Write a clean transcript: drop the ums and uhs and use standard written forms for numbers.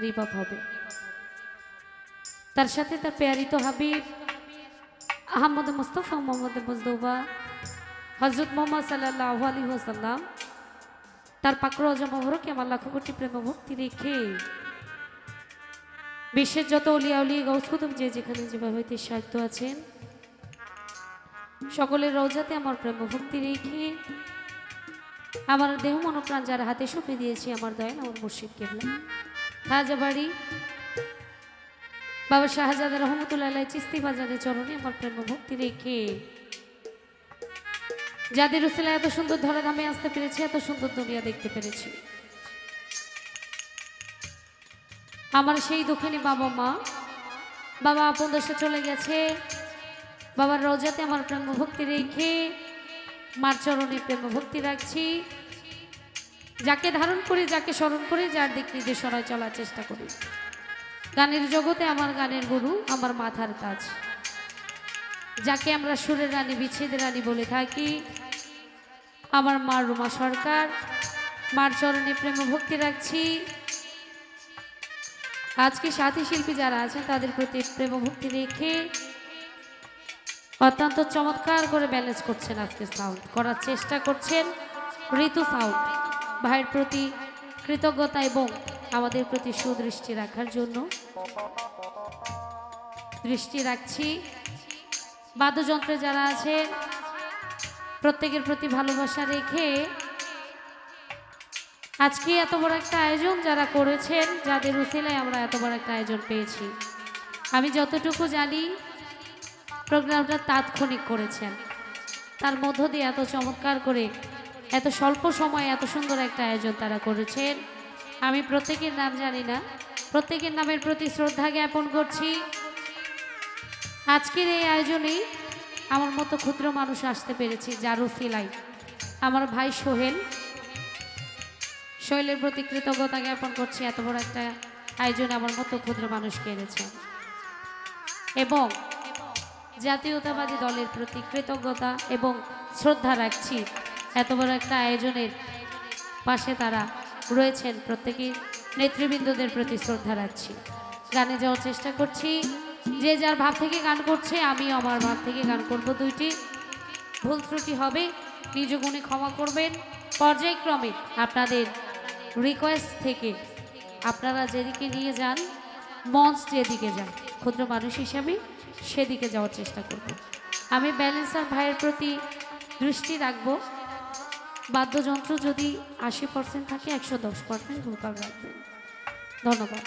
রিভাব হবে। তার সাথে তার প্যারিত হাবিব আহমদ মুস্তফা মোহাম্মদ মুজদুবা হজরত মোহাম্মদ সাল্লাল্লাহু আলাইহি ওয়াসাল্লাম তার পাক রওজা মোবারকে আমার লাখো কোটি প্রেম ভক্তি রেখে বিশ্বের যত অলিয়া উলি গাউস কুতুব যে যেখানে যেভাবে সাহিত্য আছেন সকলের রওজাতে আমার প্রেম ভক্তি রেখে আমার দেহ মনোপ্রাণ যার হাতে সঁপে দিয়েছি আমার দয়াল আমার মুর্শিদ কেবলা খাজা বাড়ি বাবা শাহজাদা রহমতুল্লাহ আলাইহি চিস্তি বাজারের চরণে আমার প্রেম ভক্তি রেখে যাদের উসিলা এত সুন্দর ধরাধামে আসতে পেরেছি, এত সুন্দর দুনিয়া দেখতে পেরেছি, আমার সেই দুঃখিনী বাবা মা বাবা আপন দেশে চলে গেছে, বাবার রওজাতে আমার প্রেম ভক্তি রেখে মার চরণে প্রেম ভক্তি রাখছি। যাকে ধারণ করি, যাকে স্মরণ করি, যার দিক নির্দেশনায় চলার চেষ্টা করি। গানের জগতে আমার গানের গুরু, আমার মাথার তাজ, যাকে আমরা সুরের রানী বিচ্ছেদের রানী বলে থাকি, আমার মা রুমা সরকার, মার চরণে প্রেম ভক্তি রাখছি। আজকে সাথী শিল্পী যারা আছেন তাদের প্রতি প্রেম ভক্তি রেখে অত্যন্ত চমৎকার করে ব্যালেন্স করছেন, আজকে সাউন্ড করার চেষ্টা করছেন। ঋতু সাউন্ড ভাইয়ের প্রতি কৃতজ্ঞতা এবং আমাদের প্রতি সুদৃষ্টি রাখার জন্য দৃষ্টি রাখছি। বাদ্যযন্ত্রে যারা আছে প্রত্যেকের প্রতি ভালোবাসা রেখে আজকে এত বড় একটা আয়োজন যারা করেছেন, যাদের উসিলায় আমরা এত বড় একটা আয়োজন পেয়েছি, আমি যতটুকু জানি প্রোগ্রামটা তাৎক্ষণিক করেছেন, তার মধ্য দিয়ে এত চমৎকার করে এত স্বল্প সময়ে এত সুন্দর একটা আয়োজন তারা করেছেন। আমি প্রত্যেকের নাম জানি না, প্রত্যেকের নামের প্রতি শ্রদ্ধা জ্ঞাপন করছি। আজকের এই আয়োজনে আমার মতো ক্ষুদ্র মানুষ আসতে পেরেছি, যার উসিলায় আমার ভাই সোহেলের প্রতি কৃতজ্ঞতা জ্ঞাপন করছি। এত বড় একটা আয়োজনে আমার মতো ক্ষুদ্র মানুষকে এনেছেন এবং জাতীয়তাবাদী দলের প্রতি কৃতজ্ঞতা এবং শ্রদ্ধা রাখছি। এত বড় একটা আয়োজনের পাশে তারা রয়েছেন, প্রত্যেকেই নেতৃবৃন্দদের প্রতি শ্রদ্ধা রাখছি। গানে যাওয়ার চেষ্টা করছি, যে যার ভাব থেকে গান করছে, আমি আমার ভাব থেকে গান করব। দুইটি ভুল ত্রুটি হবে, নিজ গুণে ক্ষমা করবেন। পর্যায়ক্রমে আপনাদের রিকোয়েস্ট থেকে আপনারা যেদিকে নিয়ে যান, মঞ্চ যেদিকে যান, ক্ষুদ্র মানুষ হিসাবে সেদিকে যাওয়ার চেষ্টা করব। আমি ব্যালেন্সার ভাইয়ের প্রতি দৃষ্টি রাখব। বাদ্যযন্ত্র যদি 80% থাকে, 110% ভোকাল রাখবেন। ধন্যবাদ।